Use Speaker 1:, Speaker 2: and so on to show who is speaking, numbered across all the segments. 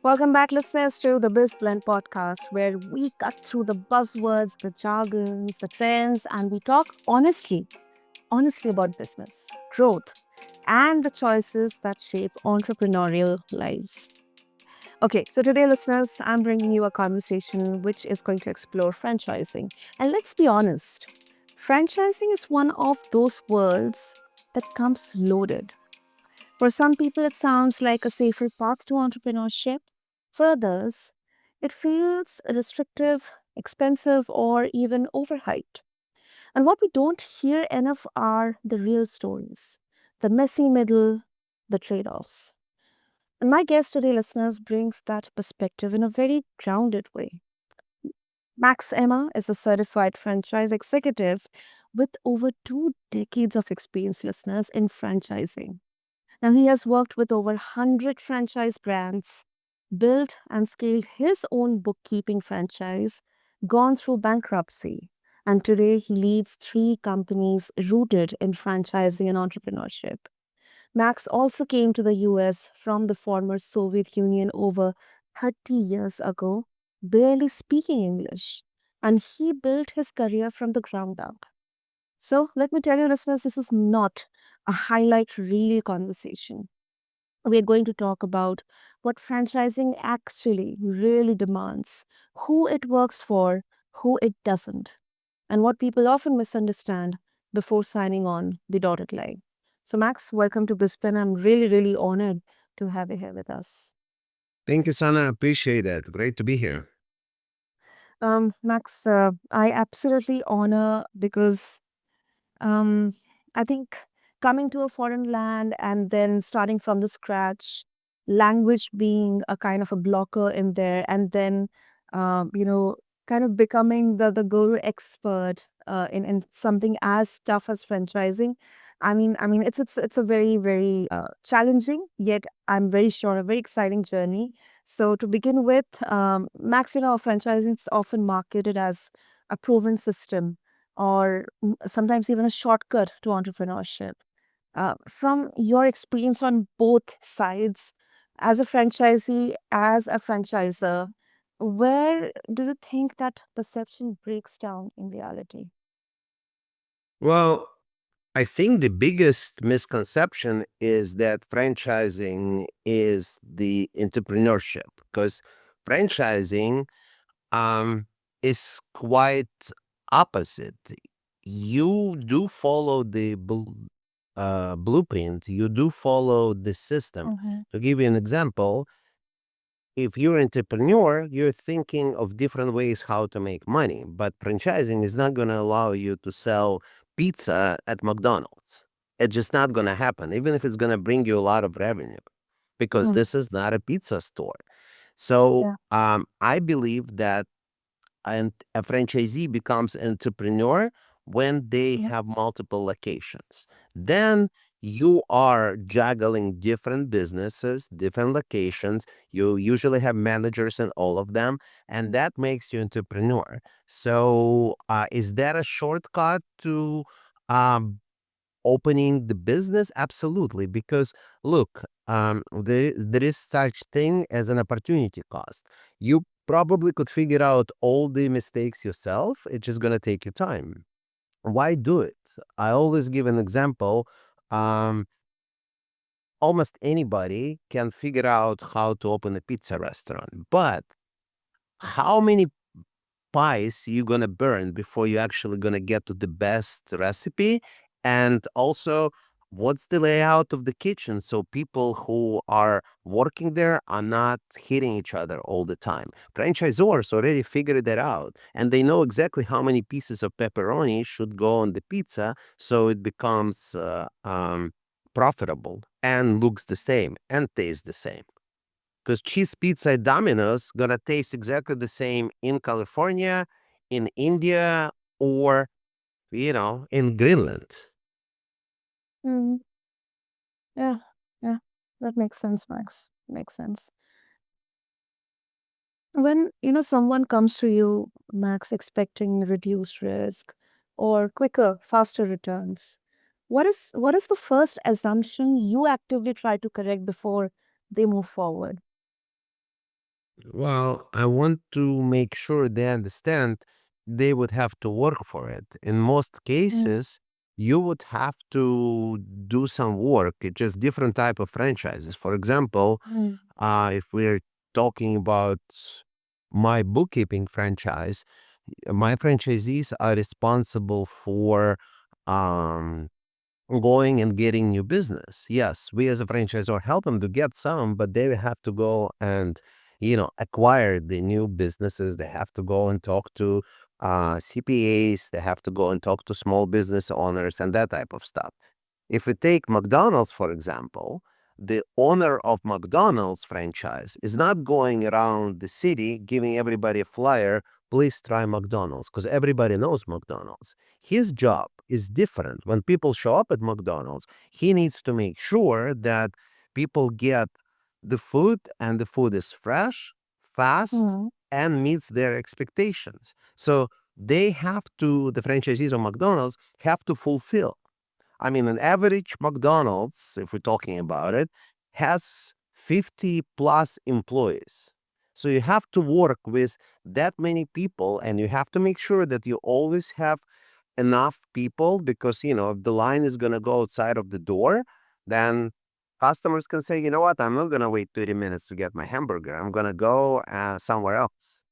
Speaker 1: Welcome back, listeners, to the BizBlend podcast, where we cut through the buzzwords, the jargons, the trends, and we talk honestly about business, growth, and the choices that shape entrepreneurial lives. Okay, so today, listeners, I'm bringing you a conversation which is going to explore franchising. And let's be honest, franchising is one of those words that comes loaded. For some people, it sounds like a safer path to entrepreneurship. For others, it feels restrictive, expensive, or even overhyped. And what we don't hear enough are the real stories, the messy middle, the trade offs. And my guest today, listeners, brings that perspective in a very grounded way. Max Emma is a certified franchise executive with over 2 decades of experience, listeners, in franchising. Now, he has worked with over 100 franchise brands, built and scaled his own bookkeeping franchise, gone through bankruptcy, and today he leads 3 companies rooted in franchising and entrepreneurship. Max also came to the US from the former Soviet Union over 30 years ago, barely speaking English, and he built his career from the ground up. So, let me tell you, listeners, this is not a highlight reel conversation. We are going to talk about what franchising actually really demands, who it works for, who it doesn't, and what people often misunderstand before signing on the dotted line. So, Max, welcome to Brisbane. I'm really honored to have you here with us.
Speaker 2: Thank you, Sana. Appreciate it. Great to be here.
Speaker 1: Max, I absolutely honor because I think coming to a foreign land and then starting from the scratch, language being a kind of a blocker in there, and then um, you know, kind of becoming the guru expert in something as tough as franchising. I mean, it's a very challenging, yet I'm very sure a very exciting journey. So to begin with, Max, franchising is often marketed as a proven system or sometimes even a shortcut to entrepreneurship. From your experience on both sides, as a franchisee, as a franchisor, where do you think that perception breaks down in reality?
Speaker 2: Well, I think the biggest misconception is that franchising is the entrepreneurship because franchising um, is quite opposite. You do follow the blueprint, you do follow the system.
Speaker 1: Mm-hmm.
Speaker 2: To give you an example, if you're an entrepreneur, you're thinking of different ways how to make money. But franchising is not going to allow you to sell pizza at McDonald's. It's just not going to happen, even if it's going to bring you a lot of revenue, because
Speaker 1: Mm.
Speaker 2: this is not a pizza store. So
Speaker 1: Yeah.
Speaker 2: I believe that a franchisee becomes entrepreneur when they
Speaker 1: Mhm.
Speaker 2: have multiple locations. Then you are juggling different businesses, different locations. You usually have managers in all of them, and that makes you entrepreneur. So, is that a shortcut to um, opening the business? Absolutely, because look, there is such thing as an opportunity cost. You probably could figure out all the mistakes yourself. It's just gonna take you time. Why do it? I always give an example. Um, Almost anybody can figure out how to open a pizza restaurant, but how many pies you gonna burn before you actually gonna get to the best recipe? And also, what's the layout of the kitchen so people who are working there are not hitting each other all the time? Franchisors already figured that out, and they know exactly how many pieces of pepperoni should go on the pizza so it becomes profitable and looks the same and tastes the same. Because cheese pizza at Domino's gonna taste exactly the same in California, in India, or in Greenland.
Speaker 1: Mm. Yeah. Yeah. That makes sense, Max. Makes sense. When someone comes to you, Max, expecting reduced risk or quicker, faster returns, what is the first assumption you actively try to correct before they move forward?
Speaker 2: Well, I want to make sure they understand they would have to work for it. In most
Speaker 1: Mm,
Speaker 2: cases, you would have to do some work. It's just different type of franchises. For example,
Speaker 1: mm,
Speaker 2: if we're talking about my bookkeeping franchise, my franchisees are responsible for um, going and getting new business. Yes, we as a franchisor help them to get some, but they have to go and, acquire the new businesses. They have to go and talk to CPAs. They have to go and talk to small business owners and that type of stuff. If we take McDonald's, for example, the owner of McDonald's franchise is not going around the city giving everybody a flyer, please try McDonald's, because everybody knows McDonald's. His job is different. When people show up at McDonald's, he needs to make sure that people get the food and the food is fresh, fast,
Speaker 1: mm,
Speaker 2: and meets their expectations. So the franchisees of McDonald's have to fulfill. I mean, an average McDonald's, if we're talking about it, has 50 plus employees. So you have to work with that many people and you have to make sure that you always have enough people because, if the line is going to go outside of the door, then customers can say, you know what, I'm not going to wait 30 minutes to get my hamburger. I'm going to go somewhere else.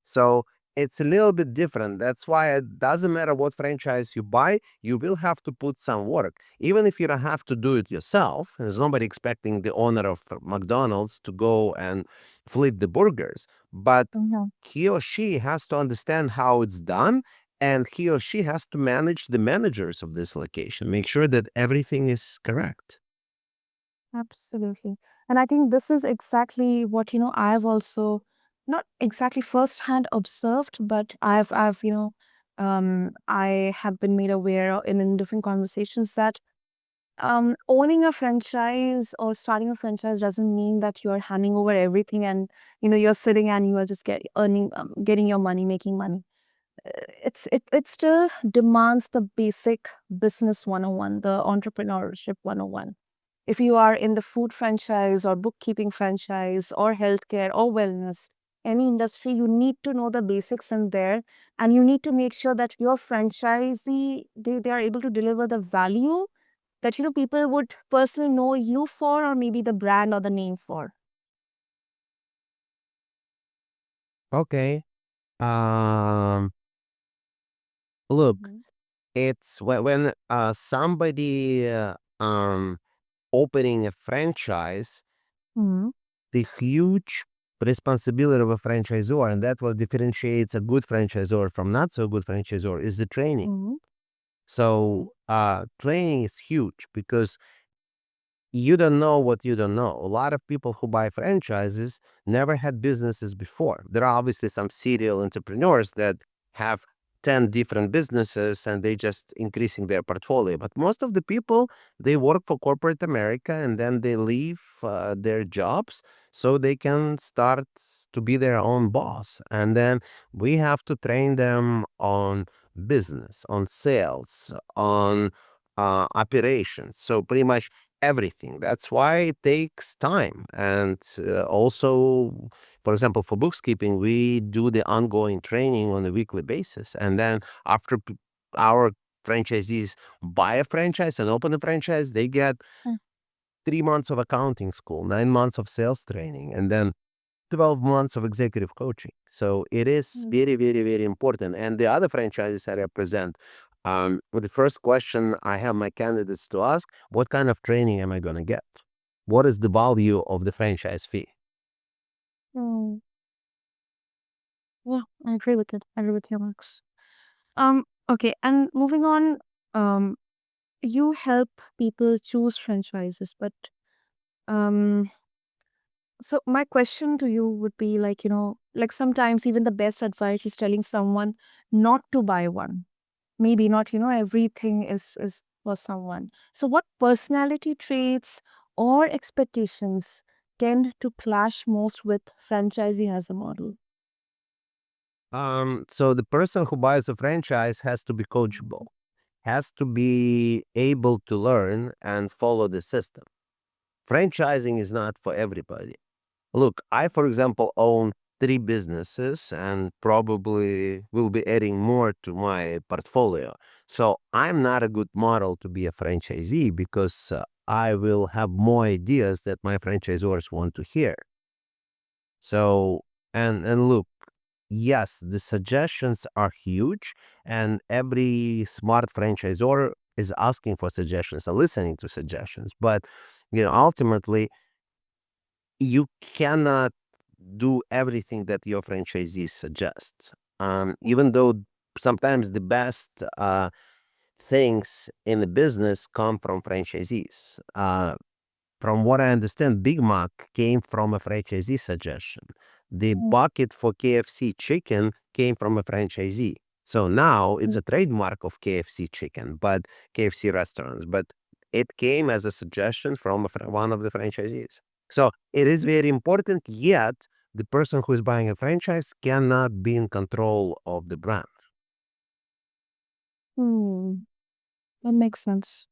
Speaker 2: So it's a little bit different. That's why it doesn't matter what franchise you buy, you will have to put some work. Even if you don't have to do it yourself, there's nobody expecting the owner of McDonald's to go and flip the burgers. But
Speaker 1: mhm.
Speaker 2: he or she has to understand how it's done, and he or she has to manage the managers of this location, make sure that everything is correct.
Speaker 1: Absolutely. And I think this is exactly what, I've also not exactly firsthand observed, but I have been made aware in different conversations that owning a franchise or starting a franchise doesn't mean that you're handing over everything and, you're sitting and you are just getting your money, making money. It still demands the basic business 101, the entrepreneurship 101. If you are in the food franchise or bookkeeping franchise or healthcare or wellness, any industry, you need to know the basics in there, and you need to make sure that your franchisee, they are able to deliver the value that people would personally know you for, or maybe the brand or the name for.
Speaker 2: Okay. Um, Look,
Speaker 1: Mhm.
Speaker 2: it's when somebody opening a franchise,
Speaker 1: Mhm.
Speaker 2: the huge responsibility of a franchisor, and that what differentiates a good franchisor from not so good franchisor, is the training.
Speaker 1: Mhm.
Speaker 2: So training is huge because you don't know what you don't know. A lot of people who buy franchises never had businesses before. There are obviously some serial entrepreneurs that have 10 different businesses and they just increasing their portfolio. But most of the people, they work for corporate America and then they leave their jobs so they can start to be their own boss. And then we have to train them on business, on sales, on operations. So pretty much everything. That's why it takes time. And also, for example, for bookkeeping, we do the ongoing training on a weekly basis. And then after our franchisees buy a franchise and open a franchise, they get 3 months of accounting school, 9 months of sales training, and then 12 months of executive coaching. So it is
Speaker 1: Mm.
Speaker 2: very, very, very important. And the other franchises I represent, well, the first question I have my candidates to ask, what kind of training am I going to get? What is the value of the franchise fee?
Speaker 1: Mm. Yeah, I agree with it. I agree with you, Max. Okay, and moving on, um, you help people choose franchises, but um, so my question to you would be like, like sometimes even the best advice is telling someone not to buy one. Maybe not, everything is for someone. So what personality traits or expectations tend to clash most with franchising as a model?
Speaker 2: So the person who buys a franchise has to be coachable, has to be able to learn and follow the system. Franchising is not for everybody. Look, I, for example, own three businesses and probably will be adding more to my portfolio. So I'm not a good model to be a franchisee because I will have more ideas that my franchisors want to hear. So, and look, yes, the suggestions are huge, and every smart franchisor is asking for suggestions and listening to suggestions. But ultimately, you cannot do everything that your franchisees suggest. Even though sometimes the best things in the business come from franchisees. From what I understand, Big Mac came from a franchisee suggestion. The bucket for KFC chicken came from a franchisee. So now it's a trademark of KFC chicken, but KFC restaurants, but it came as a suggestion from one of the franchisees. So it is very important, yet the person who is buying a franchise cannot be in control of the brand.
Speaker 1: Hmm, that makes sense.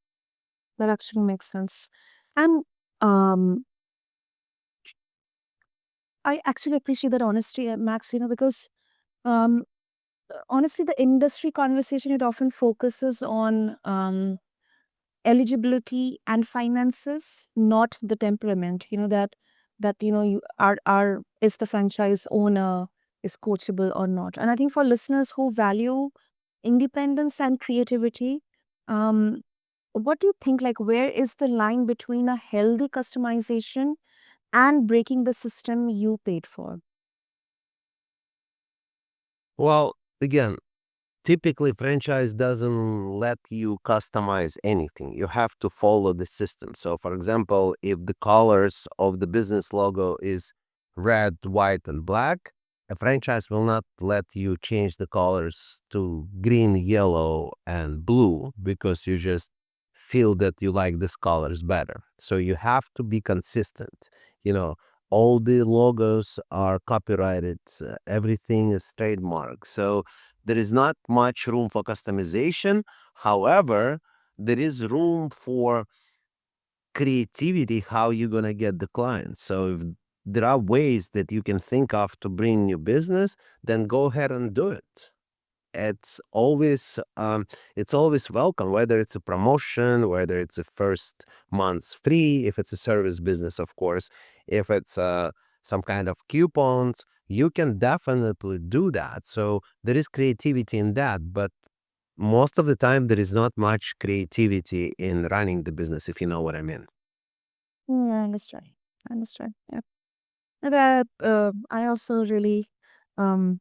Speaker 1: That actually makes sense. And um, I actually appreciate that honesty, Max, because um, honestly, the industry conversation, it often focuses on eligibility and finances, not the temperament. You are is the franchise owner is coachable or not. And I think for listeners who value independence and creativity, um, what do you think? Like, where is the line between a healthy customization and breaking the system you paid for?
Speaker 2: Well, again, typically franchise doesn't let you customize anything. You have to follow the system. So for example, if the colors of the business logo is red, white, and black, a franchise will not let you change the colors to green, yellow, and blue because you just feel that you like this colors better. So you have to be consistent. you know all the logos are copyrighted, everything is trademark. So there is not much room for customization. However, there is room for creativity, how you're going to get the clients. So if there are ways that you can think of to bring new business, then go ahead and do it. It's always welcome, whether it's a promotion, whether it's a first month's free, if it's a service business, of course, if it's some kind of coupons, you can definitely do that. So there is creativity in that, but most of the time there is not much creativity in running the business, if you know what I mean.
Speaker 1: I understand. I understand. Yeah. That I also really um,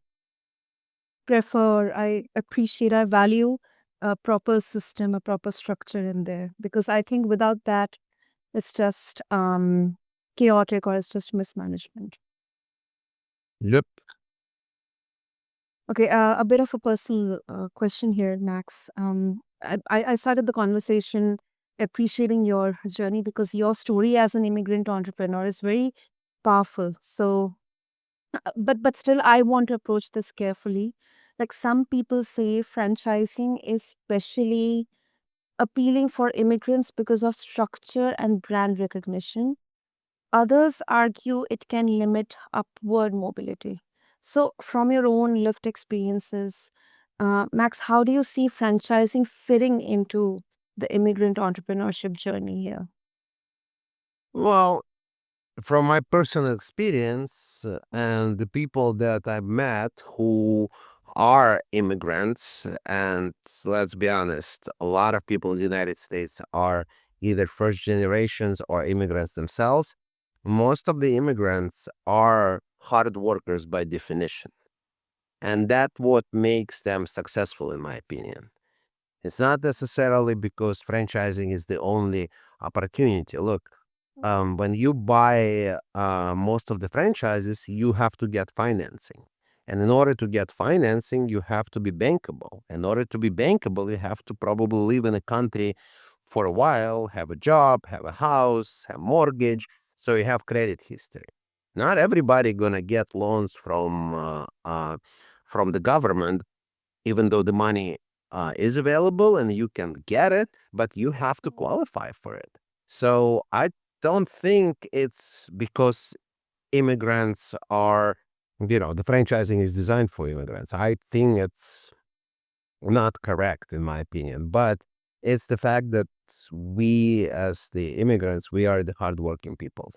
Speaker 1: I appreciate, I value a proper system, a proper structure in there because I think without that, it's just chaotic or it's just mismanagement.
Speaker 2: Yep.
Speaker 1: Okay, a bit of a personal question here, Max. I started the conversation appreciating your journey because your story as an immigrant entrepreneur is very powerful. So, but still, I want to approach this carefully. Like some people say, franchising is especially appealing for immigrants because of structure and brand recognition. Others argue it can limit upward mobility. So, from your own lived experiences, Max, how do you see franchising fitting into the immigrant entrepreneurship journey here?
Speaker 2: Well, from my personal experience and the people that I've met who are immigrants, and let's be honest, a lot of people in the United States are either first generations or immigrants themselves. Most of the immigrants are hard workers by definition, and that's what makes them successful, in my opinion. It's not necessarily because franchising is the only opportunity. Look, when you buy most of the franchises, you have to get financing. And in order to get financing, you have to be bankable. In order to be bankable, you have to probably live in a country for a while, have a job, have a house, have mortgage, so you have credit history. Not everybody gonna get loans from the government, even though the money is available and you can get it, but you have to qualify for it. So I don't think it's because immigrants are, the franchising is designed for immigrants. I think it's not correct in my opinion, but it's the fact that we as the immigrants, we are the hardworking people.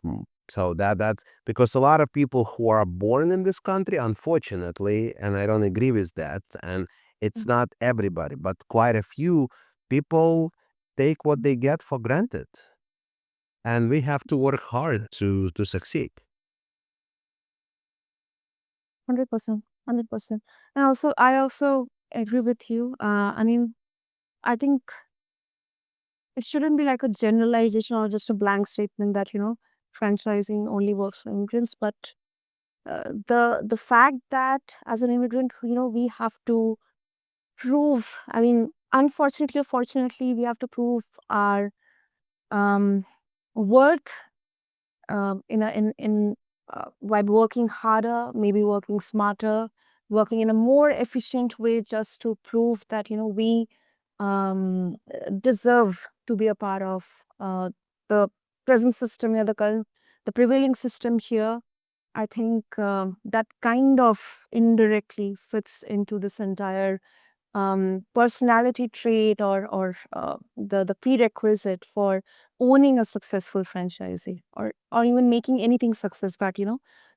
Speaker 2: So that's because a lot of people who are born in this country, unfortunately, and I don't agree with that, and it's not everybody, but quite a few people take what they get for granted, and we have to work hard to succeed.
Speaker 1: 100%. 100%. I also agree with you. I mean, I think it shouldn't be like a generalization or just a blank statement that, franchising only works for immigrants, but the fact that as an immigrant, we have to prove, I mean, unfortunately or fortunately, we have to prove our um, worth by working harder, maybe working smarter, working in a more efficient way, just to prove that we deserve to be a part of the present system here, the prevailing system here. I think that kind of indirectly fits into this entire personality trait, or the prerequisite for owning a successful franchisee, or even making anything success that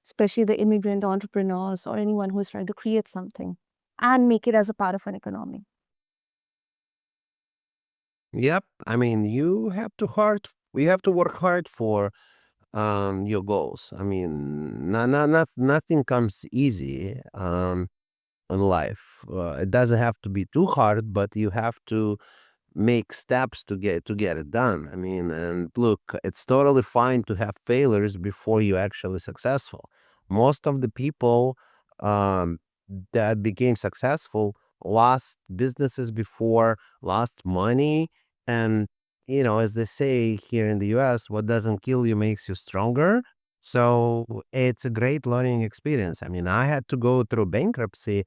Speaker 1: especially the immigrant entrepreneurs or anyone who is trying to create something and make it as a part of an economy.
Speaker 2: Yep. I mean, we have to work hard for your goals. I mean, nothing comes easy in life. It doesn't have to be too hard, but you have to make steps to get it done. I mean, and look, it's totally fine to have failures before you're actually successful. Most of the people um, that became successful lost businesses before, lost money, and as they say here in the U.S., what doesn't kill you makes you stronger. So it's a great learning experience. I mean, I had to go through bankruptcy,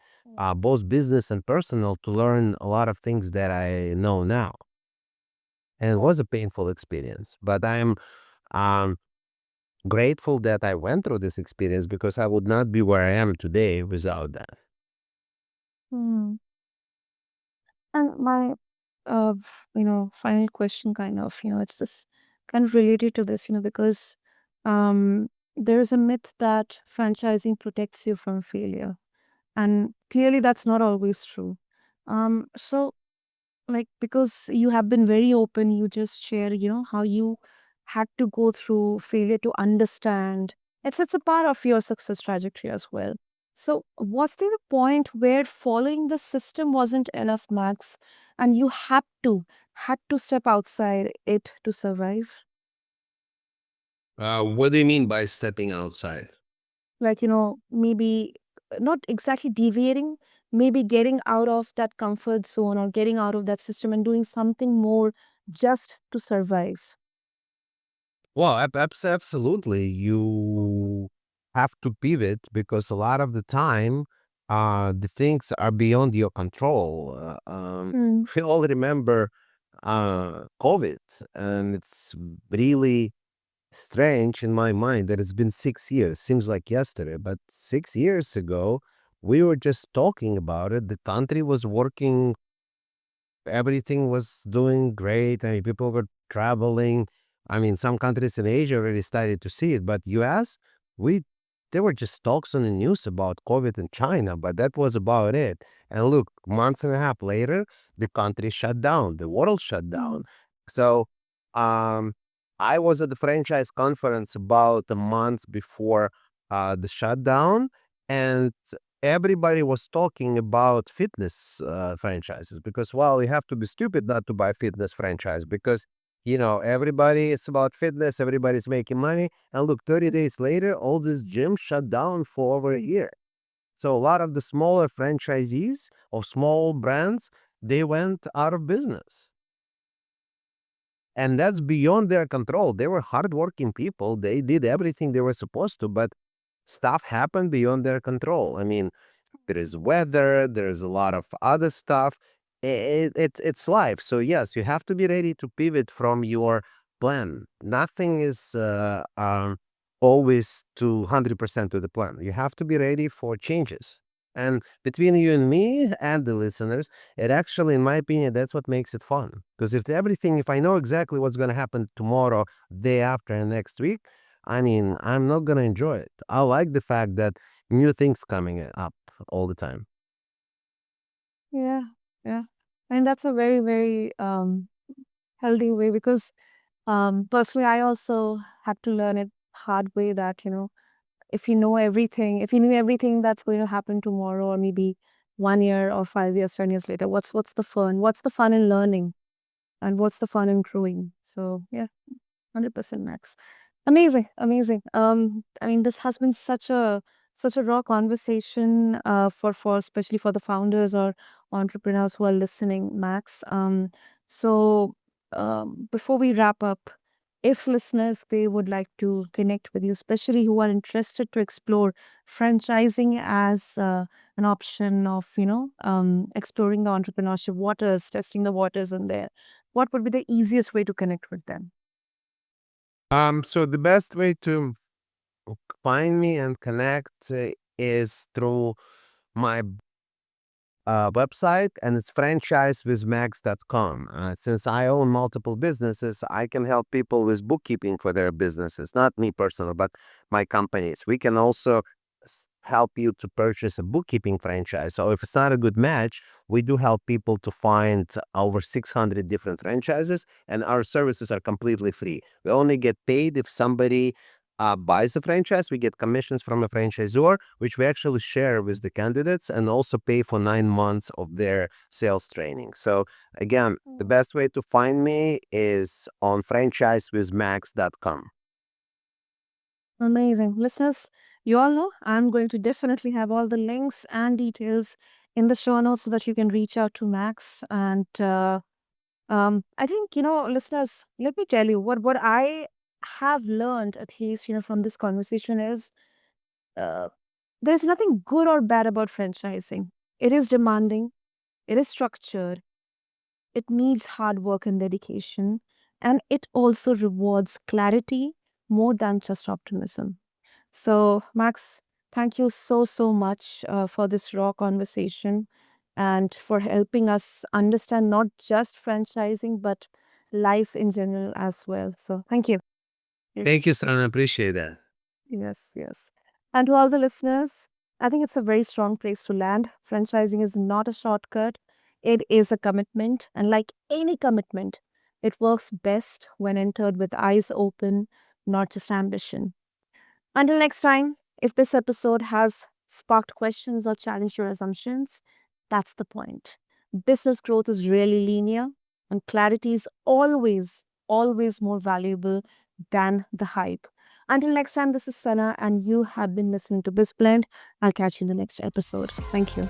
Speaker 2: both business and personal, to learn a lot of things that I know now. And it was a painful experience, but I'm um, grateful that I went through this experience because I would not be where I am today without that.
Speaker 1: Hmm. And my uh, final question, kind of, it's this kind of related to this, because um, there's a myth that franchising protects you from failure. And clearly, that's not always true. So, like, because you have been very open, you just share, how you had to go through failure to understand. It's a part of your success trajectory as well. So, was there a point where following the system wasn't enough, Max, and you had to step outside it to survive?
Speaker 2: What do you mean by stepping outside?
Speaker 1: Like, maybe not exactly deviating, maybe getting out of that comfort zone or getting out of that system and doing something more just to survive.
Speaker 2: Well, absolutely. You have to pivot because a lot of the time, the things are beyond your control.
Speaker 1: Mm,
Speaker 2: We all remember COVID, and it's really strange in my mind that it's been 6 years. Seems like yesterday, but 6 years ago, we were just talking about it. The country was working, everything was doing great. I mean, people were traveling. I mean, some countries in Asia already started to see it, but US, we there were just talks on the news about COVID in China, but that was about it. And look, months and a half later, the country shut down, the world shut
Speaker 1: mm,
Speaker 2: down. So, um, I was at the franchise conference about a month before the shutdown, and everybody was talking about fitness franchises because, well, you have to be stupid not to buy fitness franchise because everybody is about fitness, everybody's making money, and look, 30 days later all these gyms shut down for over a year. So a lot of the smaller franchisees or small brands, they went out of business, and that's beyond their control. They were hardworking people, they did everything they were supposed to, but stuff happened beyond their control. I mean, there is weather, there's a lot of other stuff. It's life. So yes, you have to be ready to pivot from your plan. Nothing is always to 100% to the plan. You have to be ready for changes. And between you and me and the listeners, it actually, in my opinion, that's what makes it fun. Because if I know exactly what's going to happen tomorrow, day after, and next week, I mean, I'm not going to enjoy it. I like the fact that new things coming up all the time.
Speaker 1: Yeah, yeah. And that's a very, very healthy way because personally, I also had to learn it hard way that, if you knew everything that's going to happen tomorrow or maybe 1 year or 5 years, 10 years later, what's the fun? What's the fun in learning and what's the fun in growing? So yeah, 100% Max. Amazing, amazing. I mean, this has been such a raw conversation for especially for the founders or entrepreneurs who are listening, Max. So before we wrap up, if listeners they would like to connect with you, especially who are interested to explore franchising as an option of exploring the entrepreneurship waters, testing the waters in there, what would be the easiest way to connect with them?
Speaker 2: So the best way to find me and connect is through my website, and it's franchisewithmax.com. Since I own multiple businesses, I can help people with bookkeeping for their businesses, not me personally, but my companies. We can also help you to purchase a bookkeeping franchise. So if it's not a good match, we do help people to find over 600 different franchises, and our services are completely free. We only get paid if somebody buys the franchise. We get commissions from a franchisor, which we actually share with the candidates, and also pay for 9 months of their sales training. So again, the
Speaker 1: Mm.
Speaker 2: best way to find me is on franchisewithmax.com.
Speaker 1: Amazing. Listeners, you all know I'm going to definitely have all the links and details in the show notes so that you can reach out to Max. And I think, listeners, let me tell you what I have learned, at least, from this conversation is uh, there's nothing good or bad about franchising. It is demanding, it is structured, it needs hard work and dedication, and it also rewards clarity more than just optimism. So, Max, thank you so much for this raw conversation and for helping us understand not just franchising, but life in general as well. So, thank you.
Speaker 2: Thank you, son. I appreciate that.
Speaker 1: Yes, yes. And to all the listeners, I think it's a very strong place to land. Franchising is not a shortcut, it is a commitment. And like any commitment, it works best when entered with eyes open, not just ambition. Until next time, if this episode has sparked questions or challenged your assumptions, that's the point. Business growth is really linear, and clarity is always more valuable than the hype. Until next time, this is Sana, and you have been listening to BizBlend. I'll catch you in the next episode. Thank you.